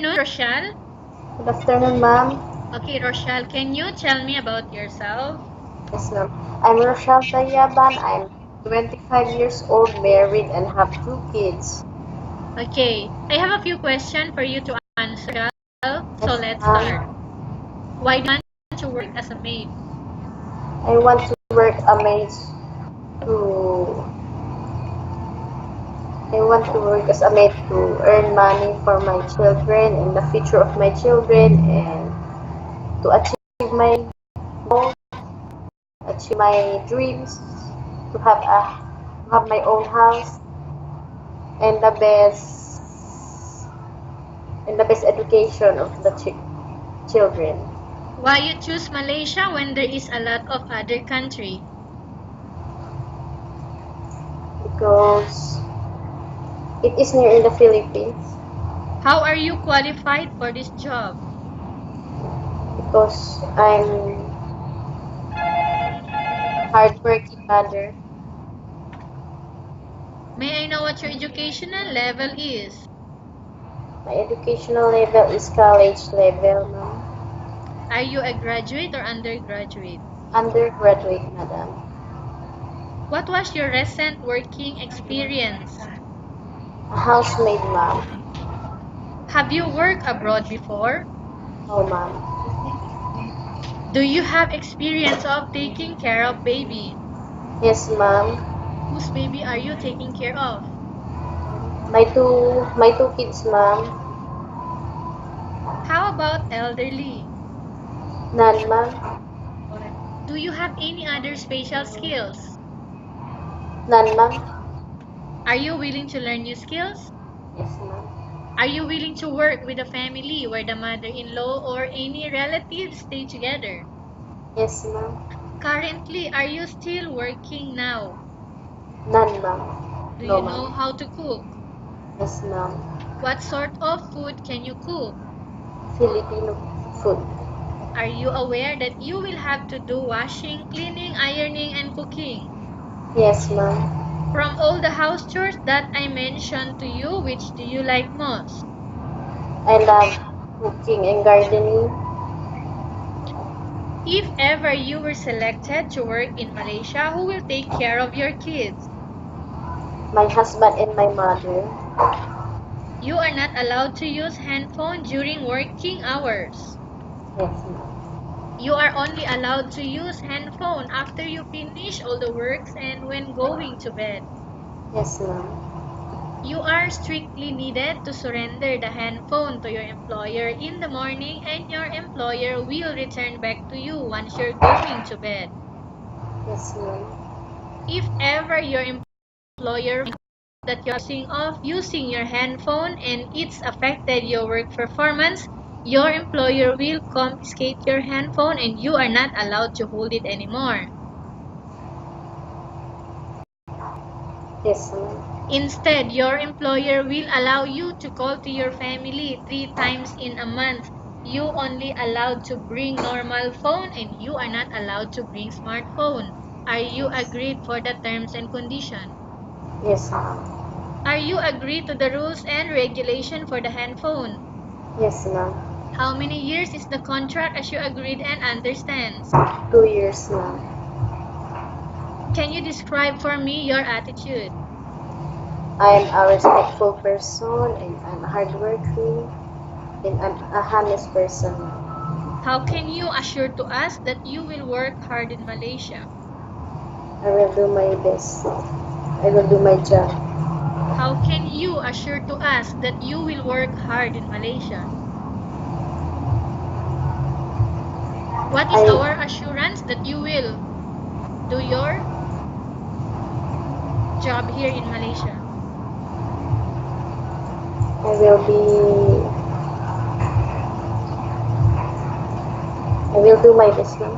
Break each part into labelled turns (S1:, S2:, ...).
S1: afternoon, Rochelle.
S2: Good afternoon, ma'am.
S1: Okay, Rochelle, can you tell me about yourself?
S2: Yes, ma'am. I'm Rochial Tayaban. I'm 25 years old, married, and have two kids.
S1: Okay, I have a few questions for you to answer. So
S2: Yes,
S1: let's start.
S2: ma'am.
S1: Why do you want to work as a maid?
S2: I want to work a maid to. I want to work as a maid to earn money for my children and the future of my children, and to achieve my goals, achieve my dreams, to have my own house and the best education of the children.
S1: Why you choose Malaysia when there is a lot of other country?
S2: Because it is near in the Philippines.
S1: How are you qualified for this job?
S2: Because I'm hardworking mother.
S1: May I know what your educational level is?
S2: My educational level is college level, ma'am.
S1: Are you a graduate or undergraduate?
S2: Undergraduate, madam.
S1: What was your recent working experience?
S2: A housemaid, ma'am.
S1: Have you worked abroad before?
S2: No, ma'am.
S1: Do you have experience of taking care of baby?
S2: Yes, ma'am.
S1: Whose baby are you taking care of?
S2: My two kids, ma'am.
S1: How about elderly?
S2: None, ma'am.
S1: Do you have any other special skills?
S2: None, ma'am.
S1: Are you willing to learn new skills?
S2: Yes, ma'am.
S1: Are you willing to work with a family where the mother-in-law or any relatives stay together?
S2: Yes, ma'am.
S1: Currently, are you still working now?
S2: None, ma'am.
S1: Do
S2: No,
S1: you know
S2: ma'am.
S1: how to cook?
S2: Yes, ma'am.
S1: What sort of food can you cook?
S2: Filipino food.
S1: Are you aware that you will have to do washing, cleaning, ironing, and cooking?
S2: Yes, ma'am.
S1: From all the house chores that I mentioned to you, which do you like most?
S2: I love cooking and gardening.
S1: If ever you were selected to work in Malaysia, who will take care of your kids?
S2: My husband and my mother.
S1: You are not allowed to use handphone during working hours.
S2: Yes, ma'am.
S1: You are only allowed to use handphone after you finish all the works and when going to bed.
S2: Yes, ma'am.
S1: You are strictly needed to surrender the handphone to your employer in the morning and your employer will return back to you once you're going to bed.
S2: Yes, ma'am.
S1: If ever your employer finds that you're using your handphone and it's affected your work performance, your employer will confiscate your handphone and you are not allowed to hold it anymore.
S2: Yes, ma'am.
S1: Instead, your employer will allow you to call to your family 3 times in a month. You only allowed to bring normal phone and you are not allowed to bring smartphone. Are you
S2: Yes.
S1: agreed for the terms and condition?
S2: Yes, ma'am.
S1: Are you agreed to the rules and regulation for the handphone?
S2: Yes, ma'am.
S1: How many years is the contract as you agreed and understands?
S2: 2 years, ma'am.
S1: Can you describe for me your attitude?
S2: I am a respectful person and I'm hardworking and I'm a honest person, ma'am.
S1: How can you assure to us that you will work hard in Malaysia?
S2: I will do my best. I will do my job.
S1: How can you assure to us that you will work hard in Malaysia? What is
S2: I
S1: our assurance that you will do your job here in Malaysia?
S2: I will be I will do my best, ma'am.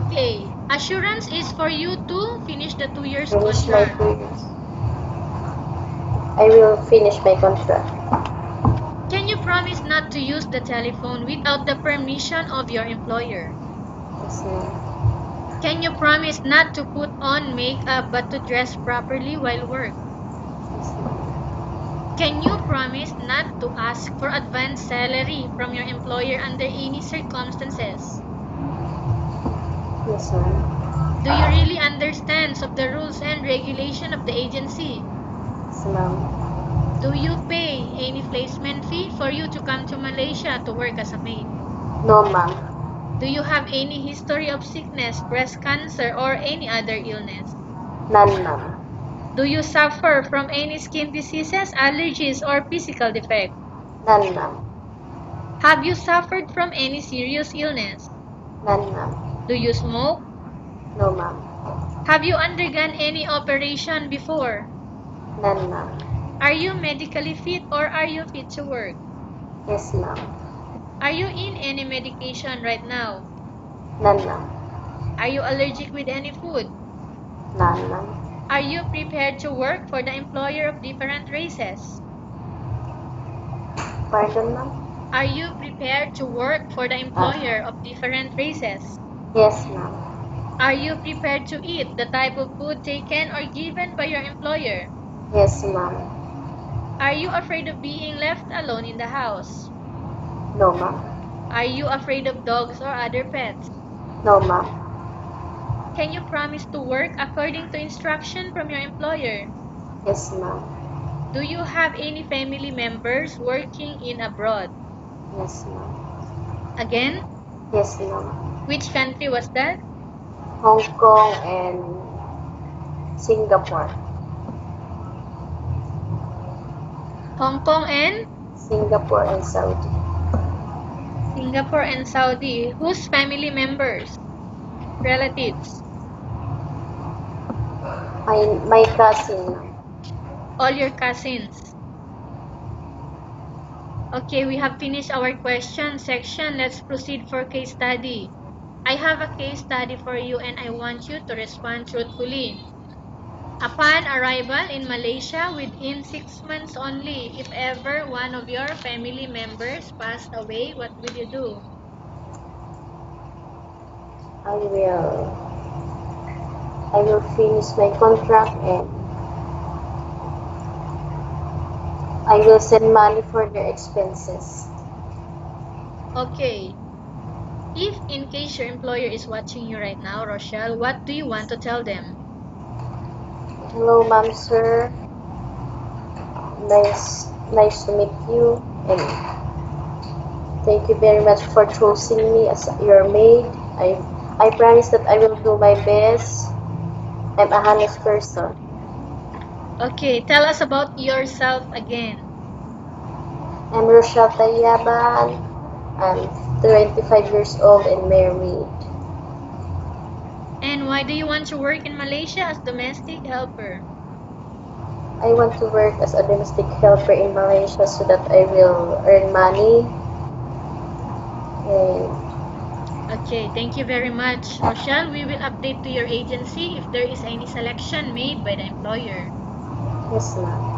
S1: Okay. Assurance is for you to finish the 2 years
S2: Finish my
S1: contract.
S2: 2 years. I will finish my contract.
S1: Can you promise not to use the telephone without the permission of your employer?
S2: Yes, ma'am.
S1: Can you promise not to put on makeup but to dress properly while work?
S2: Yes, ma'am.
S1: Can you promise not to ask for advance salary from your employer under any circumstances?
S2: Yes, ma'am.
S1: Do you really understand of the rules and regulation of the agency?
S2: Yes, ma'am.
S1: Do you pay any placement fee for you to come to Malaysia to work as a maid?
S2: No, ma'am.
S1: Do you have any history of sickness, breast cancer, or any other illness?
S2: None, ma'am.
S1: Do you suffer from any skin diseases, allergies, or physical defect?
S2: None, ma'am.
S1: Have you suffered from any serious illness?
S2: None, ma'am.
S1: Do you smoke?
S2: No, ma'am.
S1: Have you undergone any operation before?
S2: None, ma'am.
S1: Are you medically fit or are you fit to work?
S2: Yes, ma'am.
S1: Are you in any medication right now?
S2: None, ma'am.
S1: Are you allergic with any food?
S2: None, ma'am.
S1: Are you prepared to work for the employer of different races?
S2: Pardon, ma'am?
S1: Are you prepared to work for the employer
S2: Ah,
S1: of different races?
S2: yes, ma'am.
S1: Are you prepared to eat the type of food taken or given by your employer?
S2: Yes, ma'am.
S1: Are you afraid of being left alone in the house?
S2: No, ma'am.
S1: Are you afraid of dogs or other pets?
S2: No, ma'am.
S1: Can you promise to work according to instruction from your employer?
S2: Yes, ma'am.
S1: Do you have any family members working in abroad?
S2: Yes, ma'am.
S1: Again,
S2: Yes, ma'am.
S1: which country was that?
S2: Hong Kong and Singapore.
S1: Hong Kong and
S2: Singapore and Saudi.
S1: Singapore and Saudi. Whose family members? Relatives?
S2: My cousin, ma'am.
S1: All your cousins? Okay, we have finished our question section. Let's proceed for case study. I have a case study for you and I want you to respond truthfully. Upon arrival in Malaysia within 6 months only, if ever one of your family members passed away, what will you do?
S2: I will finish my contract and I will send money for their expenses.
S1: Okay. If in case your employer is watching you right now, Rochelle, what do you want to tell them?
S2: Hello, ma'am, sir. Nice to meet you, and thank you very much for choosing me as your maid. I promise that I will do my best. I'm a honest person.
S1: Okay, tell us about yourself again.
S2: I'm Rochial Tayaban. I'm 25 years old and married.
S1: And why do you want to work in Malaysia as domestic helper?
S2: I want to work as a domestic helper in Malaysia so that I will earn money and
S1: Okay, thank you very much, Rochelle. We will update to your agency if there is any selection made by the employer.
S2: yes, ma'am.